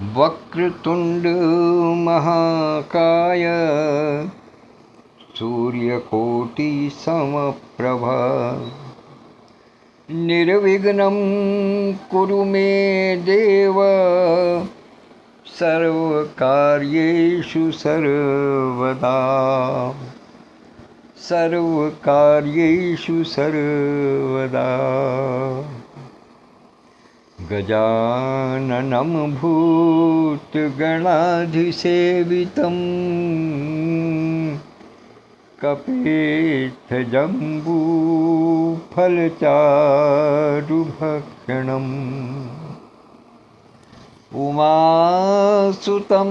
वक्रतुंड महाकाय सूर्यकोटि समप्रभा निर्विघ्नं कुरु मे देव सर्वकार्येषु सर्वदा गजाननं भूतगणाधिसेवितं कपित्थजम्बूफलचारुभक्षणम् उमासुतं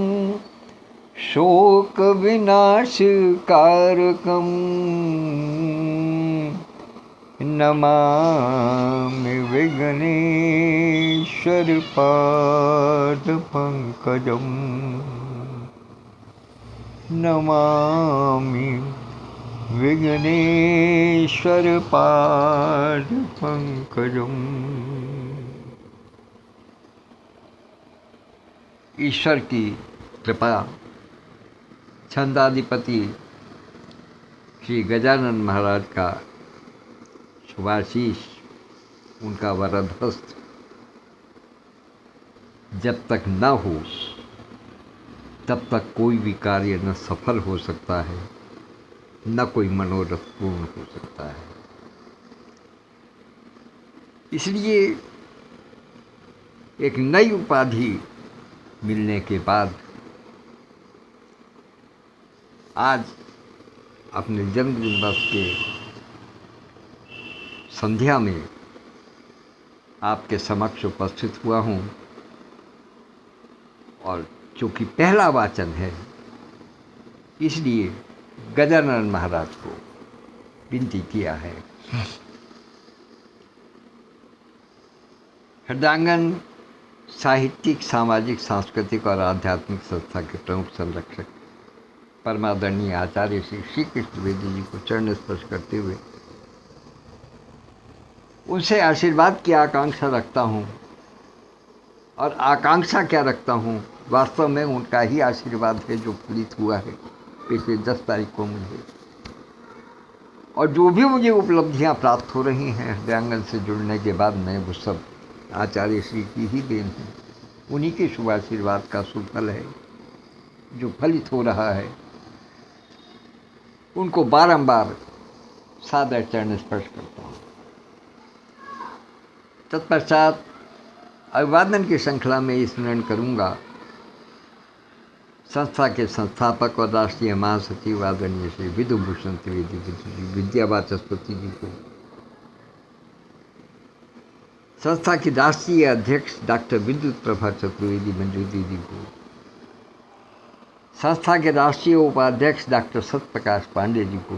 शोकविनाशकारकं नमामि विघ्नेश्वरपादपङ्कजं नमामि विघ्नेश्वरपादपङ्कजम्। ईश्वर की कृपा, छंदाधिपति श्री गजानन महाराज का शुभाशीष, उनका वरदहस्त जब तक न हो तब तक कोई भी कार्य न सफल हो सकता है, न कोई मनोरथ पूर्ण हो सकता है। इसलिए एक नई उपाधि मिलने के बाद आज अपने जन्मदिन वर्ष के संध्या में आपके समक्ष उपस्थित हुआ हूँ और चूँकि पहला वाचन है, इसलिए गजानन महाराज को विनती किया है। हृदयांगन साहित्यिक, सामाजिक, सांस्कृतिक और आध्यात्मिक संस्था के प्रमुख संरक्षक परमादरणीय आचार्य श्री कृष्ण द्विवेदी जी को चरण स्पर्श करते हुए उनसे आशीर्वाद की आकांक्षा रखता हूँ। और आकांक्षा क्या रखता हूँ, वास्तव में उनका ही आशीर्वाद है जो फलित हुआ है पिछले 10 तारीख को मुझे। और जो भी मुझे उपलब्धियाँ प्राप्त हो रही हैं हृदयांगन से जुड़ने के बाद में, वो सब आचार्य श्री की ही देन है। उन्हीं के शुभ आशीर्वाद का सुफल है जो फलित हो रहा है। उनको बारंबार सादर चरण स्पर्श करता हूँ। तत्पश्चात अभिवादन की श्रृंखला में स्मरण करूँगा संस्था के संस्थापक और राष्ट्रीय महासचिव आदरणीय श्री विधुभूषण त्रिवेदी जी, विद्या वाचस्पति जी को, संस्था की राष्ट्रीय अध्यक्ष डॉक्टर विद्युत प्रभा चतुर्वेदी मंजू दीदी को, संस्था के राष्ट्रीय उपाध्यक्ष डॉक्टर सत्यप्रकाश पांडे जी को,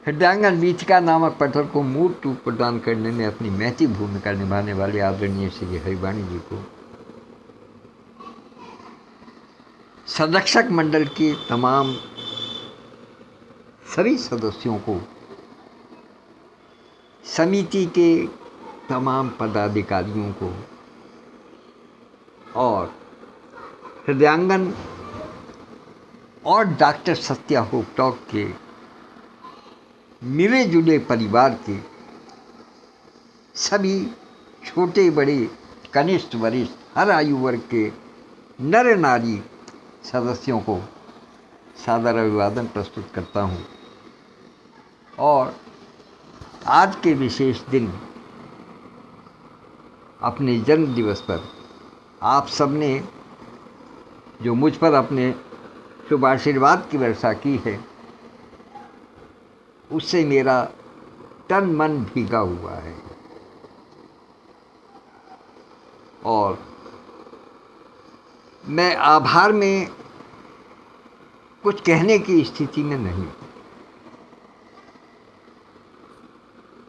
हृदयांगन वीथिका नामक पटल को मूर्त रूप प्रदान करने में अपनी महती भूमिका निभाने वाले आदरणीय श्री हरिवाणी जी को, संरक्षक मंडल के तमाम सभी सदस्यों को, समिति के तमाम पदाधिकारियों को और हृदयांगन और डॉक्टर सत्या होपटॉक के मिले जुले परिवार के सभी छोटे बड़े, कनिष्ठ वरिष्ठ, हर आयु वर्ग के नर नारी सदस्यों को सादर अभिवादन प्रस्तुत करता हूँ। और आज के विशेष दिन, अपने जन्म दिवस पर आप सबने जो मुझ पर अपने शुभ आशीर्वाद की वर्षा की है, उससे मेरा तन मन भीगा हुआ है और मैं आभार में कुछ कहने की स्थिति में नहीं।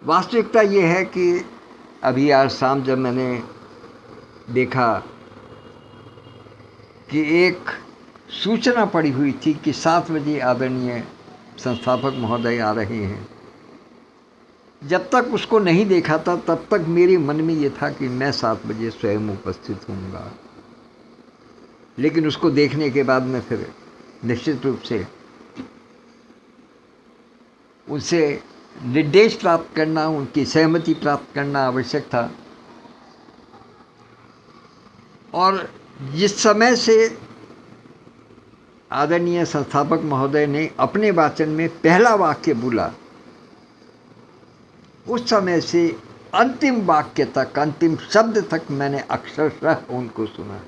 वास्तविकता ये है कि अभी आज शाम जब मैंने देखा कि एक सूचना पड़ी हुई थी कि 7 बजे आदरणीय संस्थापक महोदय आ रहे हैं, जब तक उसको नहीं देखा था तब तक मेरे मन में ये था कि मैं 7 बजे स्वयं उपस्थित होऊंगा, लेकिन उसको देखने के बाद मैं फिर निश्चित रूप से उनसे निर्देश प्राप्त करना, उनकी सहमति प्राप्त करना आवश्यक था। और जिस समय से आदरणीय संस्थापक महोदय ने अपने वाचन में पहला वाक्य बोला, उस समय से अंतिम वाक्य तक, अंतिम शब्द तक मैंने अक्षरशः उनको सुना।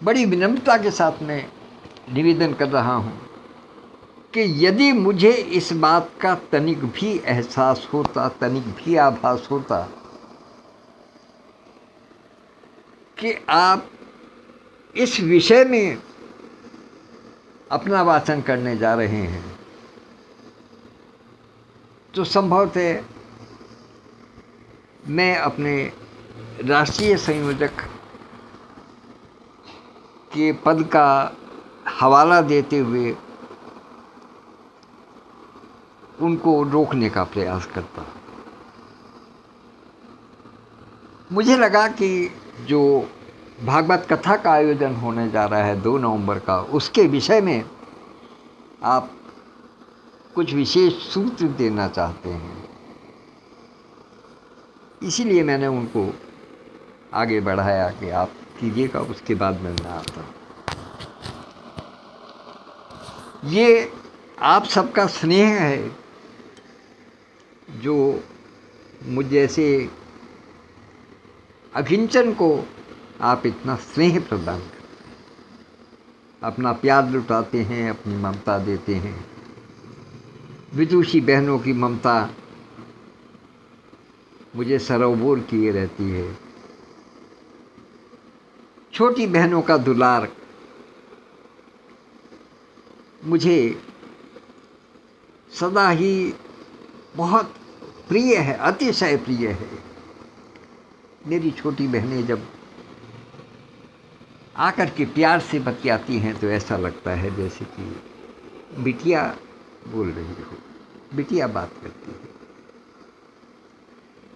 बड़ी विनम्रता के साथ मैं निवेदन कर रहा हूं कि यदि मुझे इस बात का तनिक भी एहसास होता, तनिक भी आभास होता कि आप इस विषय में अपना वाचन करने जा रहे हैं, तो संभवतः मैं अपने राष्ट्रीय संयोजक के पद का हवाला देते हुए उनको रोकने का प्रयास करता। मुझे लगा कि जो भागवत कथा का आयोजन होने जा रहा है 2 नवंबर का, उसके विषय में आप कुछ विशेष सूत्र देना चाहते हैं, इसीलिए मैंने उनको आगे बढ़ाया कि आप कीजिएगा, उसके बाद मैं आता हूँ। ये आप सबका स्नेह है जो मुझ जैसे अभिंचन को आप इतना स्नेह प्रदान करते हैं, अपना प्यार लुटाते हैं, अपनी ममता देते हैं। विदुषी बहनों की ममता मुझे सरोबोर किए रहती है। छोटी बहनों का दुलार मुझे सदा ही बहुत प्रिय है, अतिशय प्रिय है। मेरी छोटी बहनें जब आकर के प्यार से बतियाती हैं तो ऐसा लगता है जैसे कि बिटिया बोल रही हो, बिटिया बात करती है।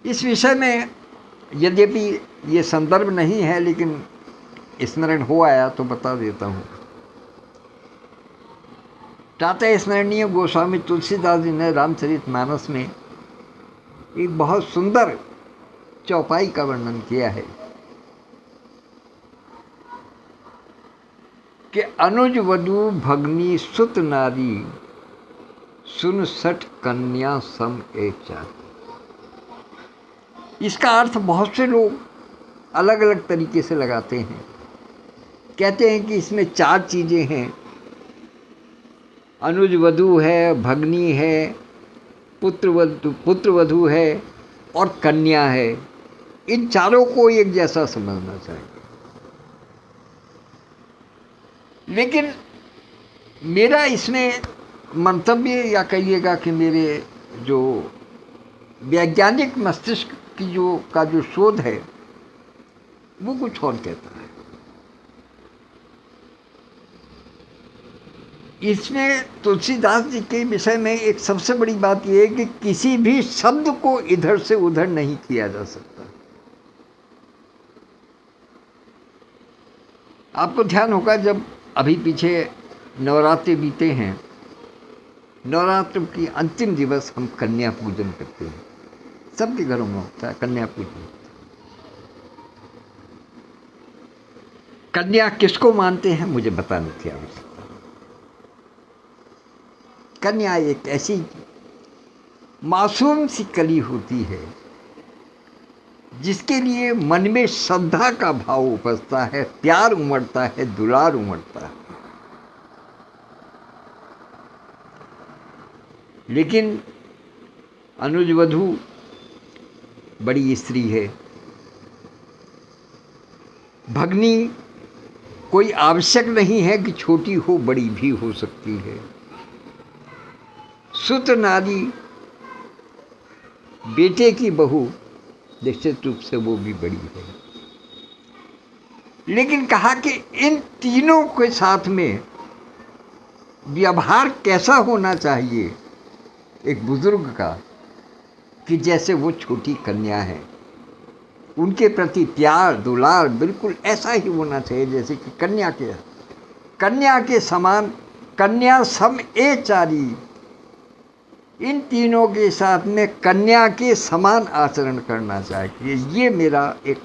इस विषय में यद्यपि ये संदर्भ नहीं है, लेकिन स्मरण हो आया तो बता देता हूँ। टाटा स्मरणीय गोस्वामी तुलसीदास जी ने रामचरितमानस में एक बहुत सुंदर चौपाई का वर्णन किया है कि अनुज वधु भगनी सुत नारी सुन सठ कन्या सम एक चार। इसका अर्थ बहुत से लोग अलग अलग तरीके से लगाते हैं। कहते हैं कि इसमें 4 चीज़ें हैं, अनुज वधु है, भगनी है, पुत्र वधु है और कन्या है। इन चारों को एक जैसा समझना चाहिए। लेकिन मेरा इसमें मंतव्य, या कहिएगा कि मेरे जो वैज्ञानिक मस्तिष्क की जो शोध है वो कुछ और कहता है। इसमें तुलसीदास जी के विषय में एक सबसे बड़ी बात यह है कि किसी भी शब्द को इधर से उधर नहीं किया जा सकता। आपको ध्यान होगा जब अभी पीछे नवरात्रि बीते हैं, नवरात्र की अंतिम दिवस हम कन्या पूजन करते हैं। सबके घरों में होता है कन्या पूजन। कन्या किसको मानते हैं मुझे बताने की आवश्यकता। कन्या एक ऐसी मासूम सी कली होती है जिसके लिए मन में श्रद्धा का भाव उपजता है, प्यार उमड़ता है, दुलार उमड़ता है। लेकिन अनुज वधु बड़ी स्त्री है, भगनी कोई आवश्यक नहीं है कि छोटी हो, बड़ी भी हो सकती है। सुत नारी बेटे की बहू निश्चित रूप से वो भी बड़ी है। लेकिन कहा कि इन तीनों के साथ में व्यवहार कैसा होना चाहिए एक बुजुर्ग का कि जैसे वो छोटी कन्या है, उनके प्रति प्यार दुलार बिल्कुल ऐसा ही होना चाहिए जैसे कि कन्या के समान, कन्या सम ए चारी, इन तीनों के साथ में कन्या के समान आचरण करना चाहिए। ये मेरा एक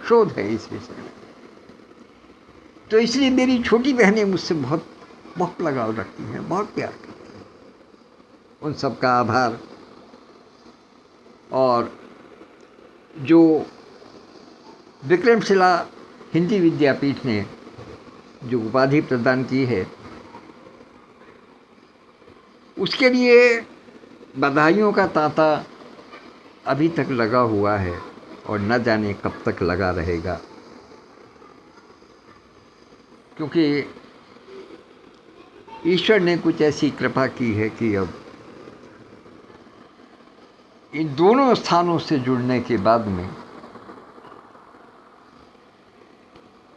शोध है इस विषय में। तो इसलिए मेरी छोटी बहनें मुझसे बहुत बहुत लगाव रखती हैं, बहुत प्यार करती हैं। उन सब का आभार। और जो विक्रमशिला हिंदी विद्यापीठ ने जो उपाधि प्रदान की है, उसके लिए बधाइयों का तांता अभी तक लगा हुआ है और न जाने कब तक लगा रहेगा, क्योंकि ईश्वर ने कुछ ऐसी कृपा की है कि अब इन दोनों स्थानों से जुड़ने के बाद में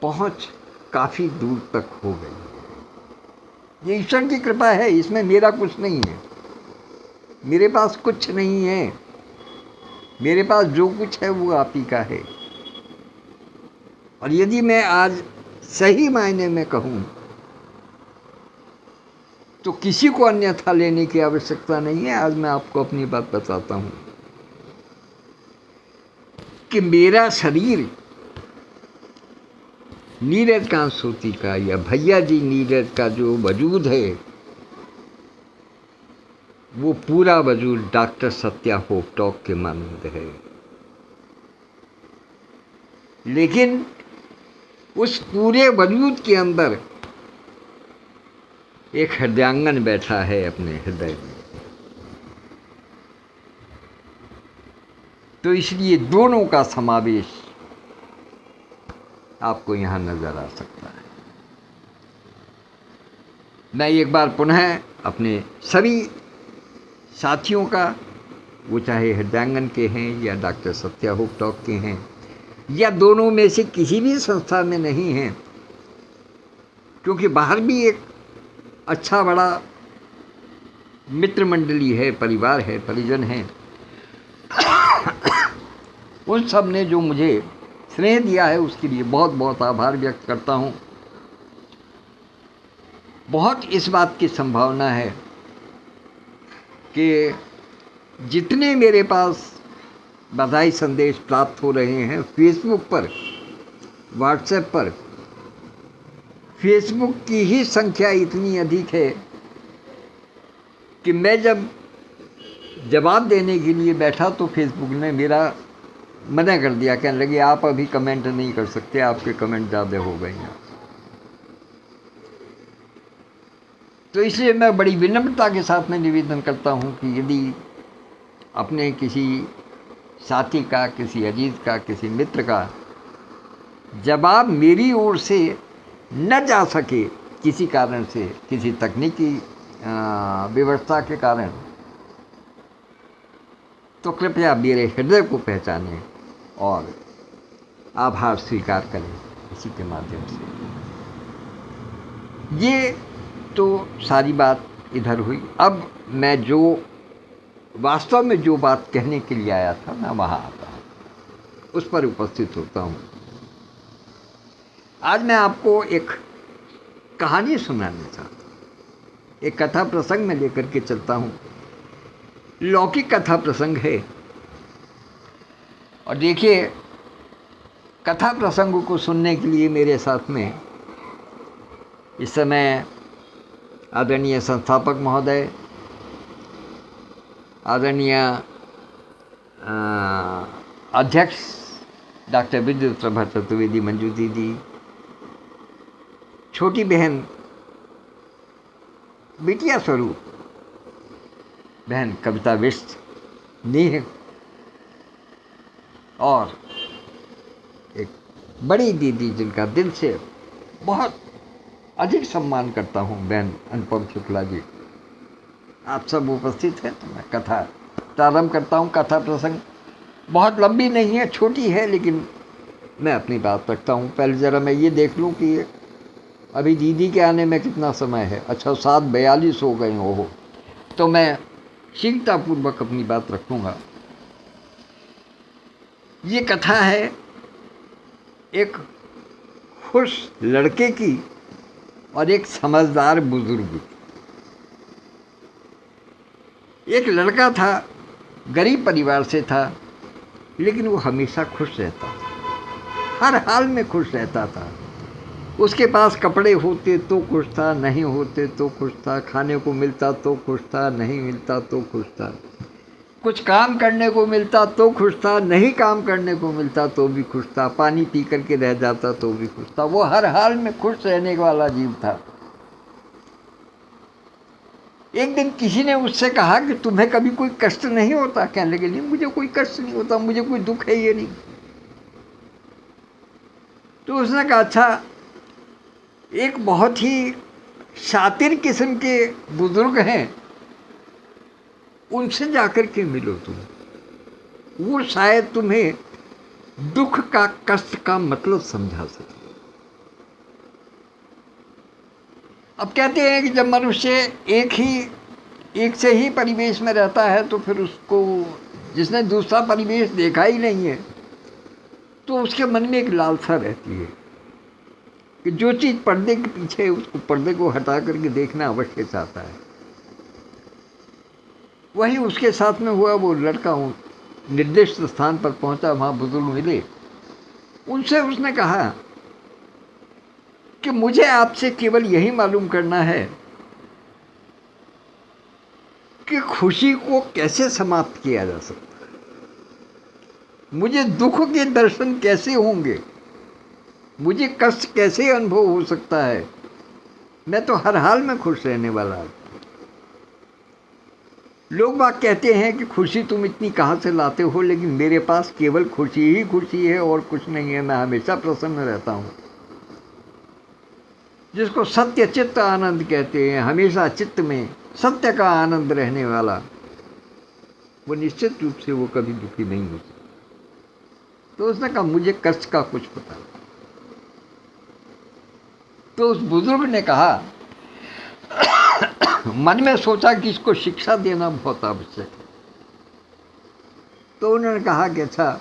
पहुंच काफ़ी दूर तक हो गई। ये ईश्वर की कृपा है, इसमें मेरा कुछ नहीं है। मेरे पास कुछ नहीं है, मेरे पास जो कुछ है वो आप ही का है। और यदि मैं आज सही मायने में कहूँ तो किसी को अन्यथा लेने की आवश्यकता नहीं है। आज मैं आपको अपनी बात बताता हूँ कि मेरा शरीर नीरज कांत सूती का या भैया जी नीरज का जो वजूद है, वो पूरा वजूद डॉक्टर सत्या होपटॉक के मानंद है। लेकिन उस पूरे वजूद के अंदर एक हृदयांगन बैठा है अपने हृदय में। तो इसलिए दोनों का समावेश आपको यहाँ नजर आ सकता है। मैं एक बार पुनः अपने सभी साथियों का, वो चाहे हृदयांगन के हैं या डॉक्टर सत्या होपटॉक के हैं या दोनों में से किसी भी संस्था में नहीं हैं, क्योंकि बाहर भी एक अच्छा बड़ा मित्र मंडली है, परिवार है, परिजन हैं। उन सब ने जो मुझे स्नेह दिया है उसके लिए बहुत बहुत आभार व्यक्त करता हूँ। बहुत इस बात की संभावना है कि जितने मेरे पास बधाई संदेश प्राप्त हो रहे हैं फेसबुक पर, व्हाट्सएप पर, फेसबुक की ही संख्या इतनी अधिक है कि मैं जब जवाब देने के लिए बैठा तो फेसबुक ने मेरा मना कर दिया, कहने लगे आप अभी कमेंट नहीं कर सकते, आपके कमेंट ज़्यादा हो गए हैं। तो इसलिए मैं बड़ी विनम्रता के साथ में निवेदन करता हूँ कि यदि अपने किसी साथी का, किसी अजीज का, किसी मित्र का जवाब मेरी ओर से न जा सके किसी कारण से, किसी तकनीकी व्यवस्था के कारण, तो कृपया मेरे हृदय को पहचानें और आभार स्वीकार करें इसी के माध्यम से। ये तो सारी बात इधर हुई। अब मैं जो वास्तव में जो बात कहने के लिए आया था मैं वहाँ आता हूँ, उस पर उपस्थित होता हूँ। आज मैं आपको एक कहानी सुनाना चाहता हूँ। एक कथा प्रसंग में लेकर के चलता हूँ। लौकिक कथा प्रसंग है। और देखिए, कथा प्रसंग को सुनने के लिए मेरे साथ में इस समय आदरणीय संस्थापक महोदय, आदरणीय अध्यक्ष डॉक्टर विद्युत प्रभा चतुर्वेदी मंजू दीदी, छोटी बहन बिटिया स्वरूप बहन कविता बिष्ट, नेह, और एक बड़ी दीदी जिनका दिल से बहुत अधिक सम्मान करता हूँ, बहन अनुपम शुक्ला जी, आप सब उपस्थित हैं। तो मैं कथा प्रारंभ करता हूँ। कथा प्रसंग बहुत लंबी नहीं है, छोटी है, लेकिन मैं अपनी बात रखता हूँ। पहले ज़रा मैं ये देख लूँ कि अभी दीदी के आने में कितना समय है। अच्छा, 7:42 हो गए हो। तो मैं शीघ्रतापूर्वक अपनी बात रखूंगा। ये कथा है एक खुश लड़के की और एक समझदार बुजुर्ग की। एक लड़का था, गरीब परिवार से था, लेकिन वो हमेशा खुश रहता था, हर हाल में खुश रहता था। उसके पास कपड़े होते तो खुश था, नहीं होते तो खुश था, खाने को मिलता तो खुश था, नहीं मिलता तो खुश था, कुछ काम करने को मिलता तो खुश था, नहीं काम करने को मिलता तो भी खुश था, पानी पी करके रह जाता तो भी खुश था। वो हर हाल में खुश रहने वाला जीव था। एक दिन किसी ने उससे कहा कि तुम्हें कभी कोई कष्ट नहीं होता? कहने लगे नहीं, मुझे कोई कष्ट नहीं होता, मुझे कोई दुख है ये नहीं। तो उसने कहा अच्छा, एक बहुत ही शातिर किस्म के बुजुर्ग हैं, उनसे जाकर के मिलो तुम, वो शायद तुम्हें दुख का, कष्ट का मतलब समझा सके। अब कहते हैं कि जब मनुष्य एक से ही परिवेश में रहता है तो फिर उसको, जिसने दूसरा परिवेश देखा ही नहीं है, तो उसके मन में एक लालसा रहती है कि जो चीज़ पर्दे के पीछे है उसको, पर्दे को हटा करके देखना अवश्य चाहता है। वही उसके साथ में हुआ। वो लड़का निर्दिष्ट स्थान पर पहुंचा, वहाँ बुजुर्ग मिले। उनसे उसने कहा कि मुझे आपसे केवल यही मालूम करना है कि खुशी को कैसे समाप्त किया जा सकता है, मुझे दुख के दर्शन कैसे होंगे, मुझे कष्ट कैसे अनुभव हो सकता है, मैं तो हर हाल में खुश रहने वाला हूँ। लोग बात कहते हैं कि खुशी तुम इतनी कहाँ से लाते हो, लेकिन मेरे पास केवल खुशी ही खुशी है और कुछ नहीं है। मैं हमेशा प्रसन्न रहता हूँ, जिसको सत्य चित्त आनंद कहते हैं, हमेशा चित्त में सत्य का आनंद रहने वाला, वो निश्चित रूप से वो कभी दुखी नहीं हो सकता। तो उसने कहा मुझे कष्ट का कुछ पता नहीं। तो उस बुजुर्ग ने कहा, मन में सोचा कि इसको शिक्षा देना बहुत आवश्यक है। तो उन्होंने कहा कि अच्छा,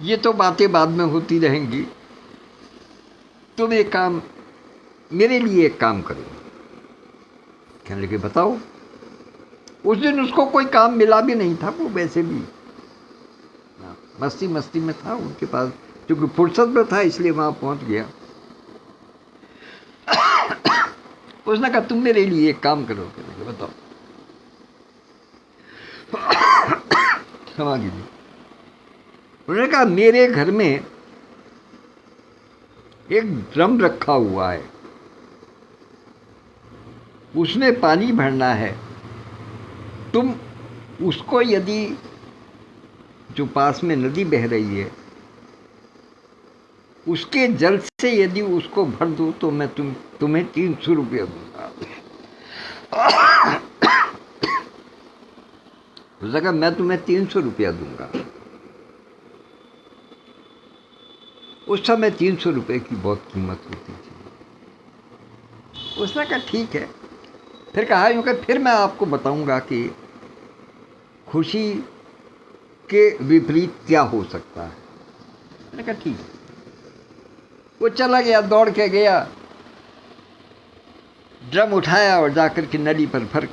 ये तो बातें बाद में होती रहेंगी, तुम एक काम, मेरे लिए एक काम करो। कहने लगे बताओ। उस दिन उसको कोई काम मिला भी नहीं था, वो वैसे भी मस्ती मस्ती में था, उनके पास क्योंकि फुर्सत में था इसलिए वहाँ पहुँच गया। उसने कहा तुम मेरे लिए एक काम करो। कहने लगे बताओ। क्षमा कीजिए। उन्होंने कहा मेरे घर में एक ड्रम रखा हुआ है, उसमें पानी भरना है। तुम उसको, यदि जो पास में नदी बह रही है उसके जल से यदि उसको भर दो तो मैं तुम्हें 300 रुपया दूंगा। उसने कहा मैं तुम्हें 300 रुपया दूंगा। उस समय 300 रुपये की बहुत कीमत होती थी। उसने कहा ठीक है। फिर कहा यूँ कि फिर मैं आपको बताऊंगा कि खुशी के विपरीत क्या हो सकता है। मैंने कहा ठीक है। वो चला गया, दौड़ के गया, ड्रम उठाया और जाकर के नदी पर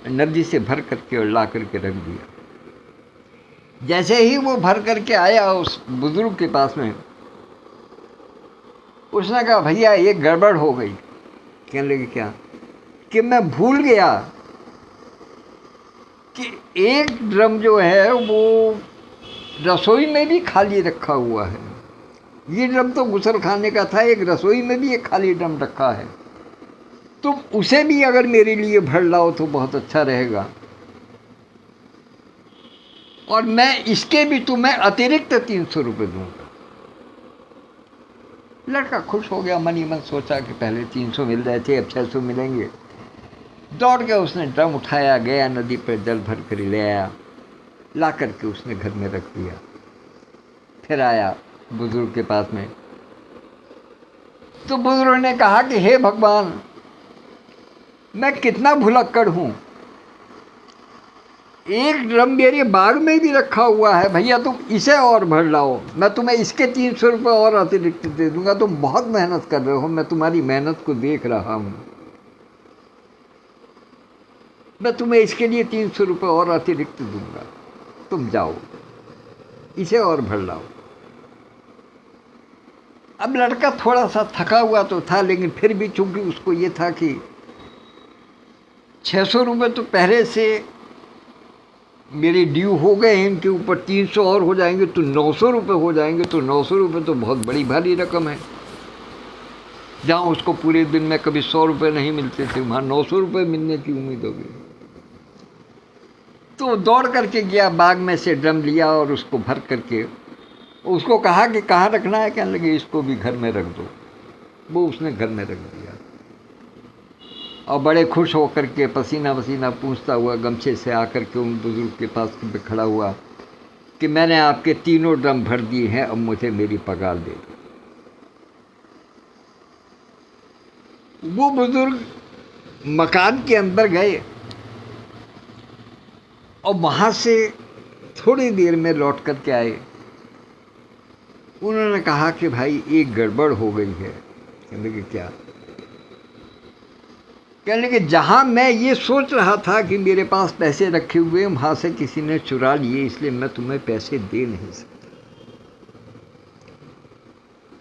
नदी से भर करके और ला करके रख दिया। जैसे ही वो भर करके आया उस बुजुर्ग के पास में, उसने कहा भैया ये गड़बड़ हो गई। कहने लगे क्या? कि मैं भूल गया कि एक ड्रम जो है वो रसोई में भी खाली रखा हुआ है। ये ड्रम तो गुसल खाने का था, एक रसोई में भी एक खाली ड्रम रखा है। तुम उसे भी अगर मेरे लिए भर लाओ तो बहुत अच्छा रहेगा, और मैं इसके भी तुम्हें अतिरिक्त 300 रुपये दूंगा। लड़का खुश हो गया, मन ही मन सोचा कि पहले 300 मिल रहे थे, अब 600 मिलेंगे। दौड़ के उसने ड्रम उठाया, गया नदी पर जल भर कर ले आया, ला करके उसने घर में रख दिया। फिर आया बुजुर्ग के पास में, तो बुजुर्ग ने कहा कि हे भगवान, मैं कितना भुलक्कड़ हूँ, एक ड्रम मेरे बाग में भी रखा हुआ है भैया, तुम इसे और भर लाओ, मैं तुम्हें इसके 300 रुपये और अतिरिक्त दे दूंगा। तुम बहुत मेहनत कर रहे हो, मैं तुम्हारी मेहनत को देख रहा हूँ, मैं तुम्हें इसके लिए 300 रुपये और अतिरिक्त दूंगा, तुम जाओ इसे और भर लाओ। अब लड़का थोड़ा सा थका हुआ तो था, लेकिन फिर भी चूंकि उसको ये था कि 600 रुपये तो पहले से मेरे ड्यू हो गए हैं, इनके ऊपर 300 और हो जाएंगे तो 900 रुपये हो जाएंगे। तो 900 रुपये तो बहुत बड़ी भारी रकम है। जहाँ उसको पूरे दिन में कभी 100 रुपये नहीं मिलते थे, वहाँ 900 रुपये मिलने की उम्मीद होगी। तो दौड़ करके गया, बाग में से ड्रम लिया और उसको भर करके उसको कहा कि कहाँ रखना है, कहने लगे इसको भी घर में रख दो। वो उसने घर में रख दिया और बड़े खुश होकर के पसीना पसीना पूछता हुआ गमछे से आकर के उन बुजुर्ग के पास पे खड़ा हुआ कि मैंने आपके 3 ड्रम भर दिए हैं, अब मुझे मेरी पगार दे दो। वो बुजुर्ग मकान के अंदर गए और वहाँ से थोड़ी देर में लौट कर के आए। उन्होंने कहा कि भाई एक गड़बड़ हो गई है। कहने लगे क्या? कहने लगे जहाँ मैं ये सोच रहा था कि मेरे पास पैसे रखे हुए हैं, वहाँ से किसी ने चुरा लिए, इसलिए मैं तुम्हें पैसे दे नहीं सकता।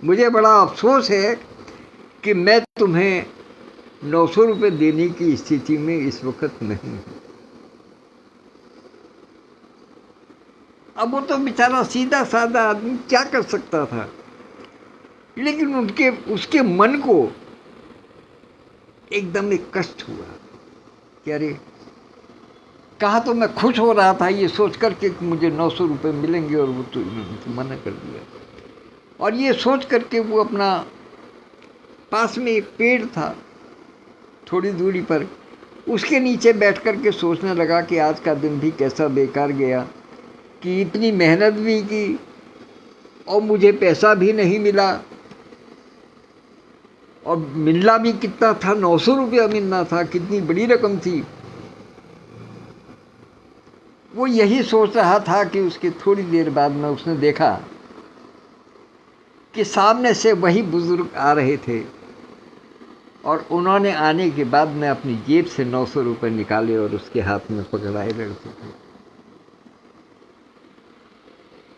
मुझे बड़ा अफसोस है कि मैं तुम्हें 900 रुपये देने की स्थिति में इस वक्त नहीं हूँ। अब वो तो बेचारा सीधा साधा आदमी क्या कर सकता था, लेकिन उसके मन को एकदम एक कष्ट हुआ कि अरे, कहा तो मैं खुश हो रहा था ये सोच करके कि मुझे 900 रुपये मिलेंगे, और वो तो मना कर दिया। और ये सोच करके वो अपना पास में एक पेड़ था थोड़ी दूरी पर, उसके नीचे बैठ कर के सोचने लगा कि आज का दिन भी कैसा बेकार गया, कि इतनी मेहनत भी की और मुझे पैसा भी नहीं मिला, और मिलना भी कितना था, 900 रुपया मिलना था, कितनी बड़ी रकम थी। वो यही सोच रहा था कि उसके थोड़ी देर बाद में उसने देखा कि सामने से वही बुजुर्ग आ रहे थे, और उन्होंने आने के बाद में अपनी जेब से 900 रुपये निकाले और उसके हाथ में पकड़ाए लड़के थे।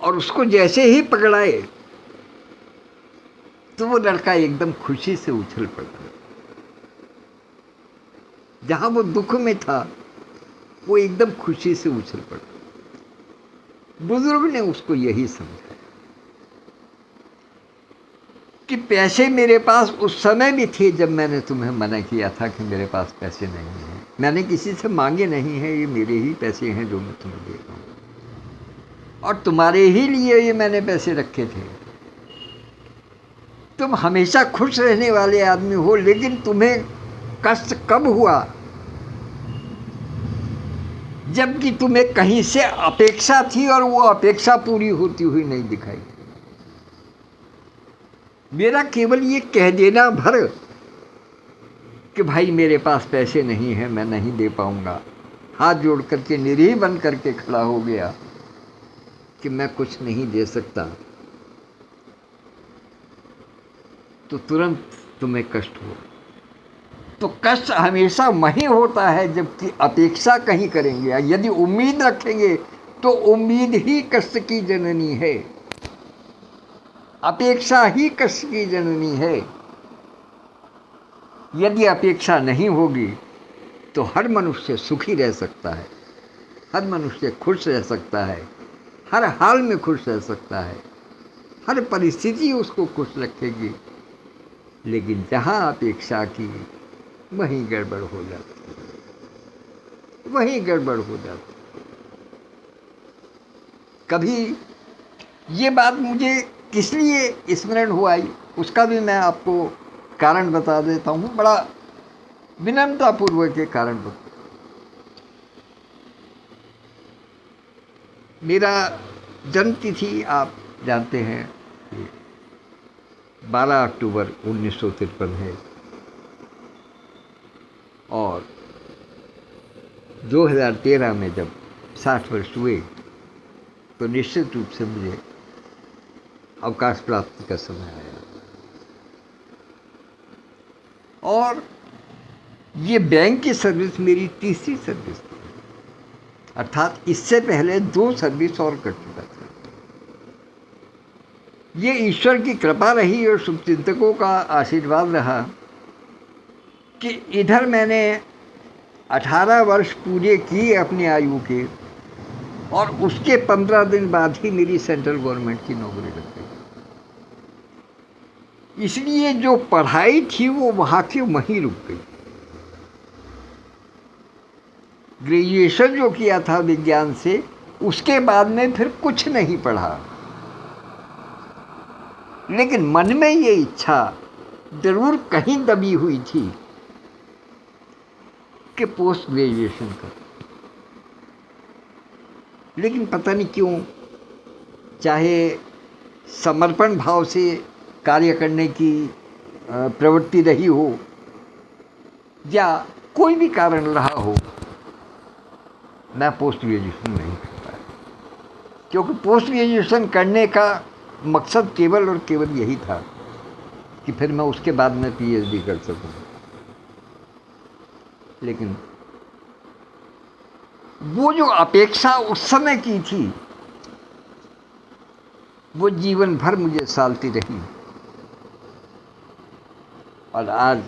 और उसको जैसे ही पकड़ाए तो वो लड़का एकदम खुशी से उछल पड़ा। जहां वो दुख में था वो एकदम खुशी से उछल पड़ा। बुजुर्ग ने उसको यही समझाया कि पैसे मेरे पास उस समय भी थे जब मैंने तुम्हें मना किया था कि मेरे पास पैसे नहीं हैं। मैंने किसी से मांगे नहीं हैं, ये मेरे ही पैसे हैं जो मैं तुम्हें दे रहा हूँ, और तुम्हारे ही लिए ये मैंने पैसे रखे थे। तुम हमेशा खुश रहने वाले आदमी हो, लेकिन तुम्हें कष्ट कब हुआ जबकि तुम्हें कहीं से अपेक्षा थी और वो अपेक्षा पूरी होती हुई नहीं दिखाई। मेरा केवल ये कह देना भर कि भाई मेरे पास पैसे नहीं हैं, मैं नहीं दे पाऊंगा, हाथ जोड़ करके निरीह बन करके खड़ा हो गया कि मैं कुछ नहीं दे सकता, तो तुरंत तुम्हें कष्ट हो। तो कष्ट हमेशा वहीं होता है जबकि अपेक्षा कहीं करेंगे। यदि उम्मीद रखेंगे तो उम्मीद ही कष्ट की जननी है, अपेक्षा ही कष्ट की जननी है। यदि अपेक्षा नहीं होगी तो हर मनुष्य सुखी रह सकता है, हर मनुष्य खुश रह सकता है, हर हाल में खुश रह सकता है, हर परिस्थिति उसको खुश रखेगी। लेकिन जहाँ अपेक्षा की वहीं गड़बड़ हो जाती है, वहीं गड़बड़ हो जाती है। कभी ये बात मुझे किस लिए स्मरण हुआ उसका भी मैं आपको कारण बता देता हूँ, बड़ा विनम्रतापूर्वक के कारण बता। मेरा जन्म तिथि आप जानते हैं 12 अक्टूबर 1953 है, और 2013 में जब 60 वर्ष हुए तो निश्चित रूप से मुझे अवकाश प्राप्ति का समय आया। और ये बैंक की सर्विस मेरी तीसरी सर्विस थी, अर्थात इससे पहले 2 सर्विस और कर चुका था। ये ईश्वर की कृपा रही और शुभचिंतकों का आशीर्वाद रहा कि इधर मैंने 18 वर्ष पूरे किए अपनी आयु के, और उसके 15 दिन बाद ही मेरी सेंट्रल गवर्नमेंट की नौकरी लग गई। इसलिए जो पढ़ाई थी वो वहाँ की वहीं रुक गई। ग्रेजुएशन जो किया था विज्ञान से, उसके बाद में फिर कुछ नहीं पढ़ा, लेकिन मन में ये इच्छा जरूर कहीं दबी हुई थी कि पोस्ट ग्रेजुएशन कर। लेकिन पता नहीं क्यों, चाहे समर्पण भाव से कार्य करने की प्रवृत्ति रही हो या कोई भी कारण रहा हो, मैं पोस्ट ग्रेजुएशन नहीं कर पाया। क्योंकि पोस्ट ग्रेजुएशन करने का मकसद केवल और केवल यही था कि फिर मैं उसके बाद में पीएचडी कर सकूं। लेकिन वो जो अपेक्षा उस समय की थी, वो जीवन भर मुझे सालती रही। और आज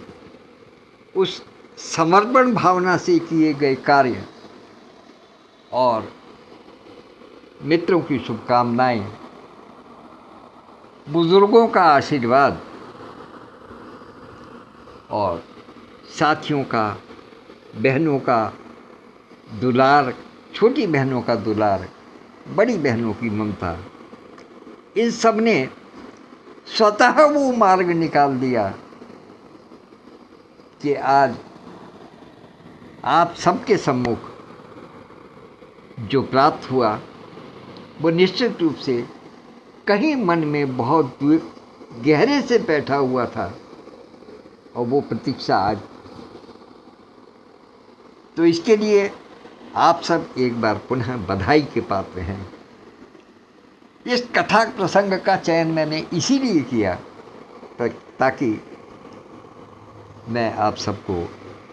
उस समर्पण भावना से किए गए कार्य और मित्रों की शुभकामनाएं, बुजुर्गों का आशीर्वाद और साथियों का, बहनों का दुलार, छोटी बहनों का दुलार, बड़ी बहनों की ममता, इन सब ने स्वतः वो मार्ग निकाल दिया कि आज आप सबके सम्मुख जो प्राप्त हुआ वो निश्चित रूप से कहीं मन में बहुत गहरे से बैठा हुआ था, और वो प्रतीक्षा आज। तो इसके लिए आप सब एक बार पुनः बधाई के पात्र हैं। इस कथा प्रसंग का चयन मैंने इसीलिए किया ताकि मैं आप सबको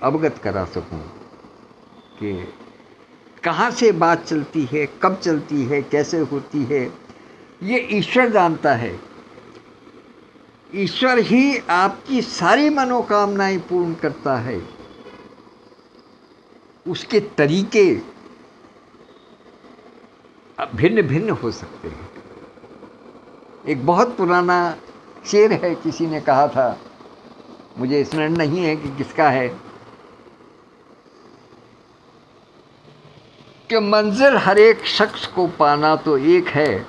अवगत करा सकूं कि कहाँ से बात चलती है, कब चलती है, कैसे होती है, ये ईश्वर जानता है। ईश्वर ही आपकी सारी मनोकामनाएं पूर्ण करता है। उसके तरीके भिन्न भिन्न हो सकते हैं। एक बहुत पुराना शेर है, किसी ने कहा था, मुझे स्मरण नहीं है कि किसका है, कि मंजिल हर एक शख्स को पाना तो एक है,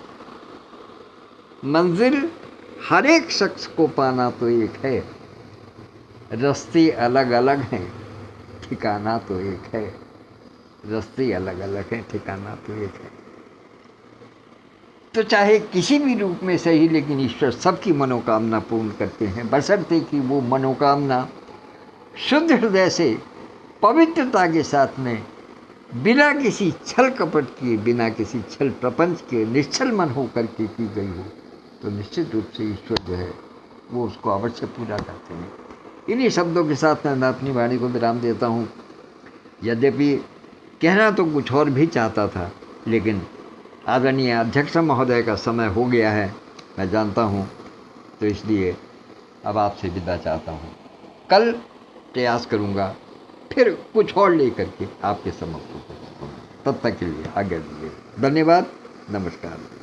मंजिल हर एक शख्स को पाना तो एक है, रास्ते अलग अलग हैं, ठिकाना तो एक है। रास्ते अलग अलग हैं, ठिकाना तो एक है। तो चाहे किसी भी रूप में सही, लेकिन ईश्वर सबकी मनोकामना पूर्ण करते हैं, बशर्ते कि वो मनोकामना शुद्ध हृदय से, पवित्रता के साथ में, बिना किसी छल कपट किए, बिना किसी छल प्रपंच के, निश्चल मन होकर के की गई हो, तो निश्चित रूप से ईश्वर जो है वो उसको अवश्य पूरा करते हैं। इन्हीं शब्दों के साथ मैं अपनी वाणी को विराम देता हूँ। यद्यपि कहना तो कुछ और भी चाहता था, लेकिन आदरणीय अध्यक्ष महोदय का समय हो गया है, मैं जानता हूँ, तो इसलिए अब आपसे विदा चाहता हूँ। कल प्रयास करूँगा फिर कुछ और लेकर के आपके समक्ष। तब तक के लिए आज्ञा दीजिए। धन्यवाद, नमस्कार।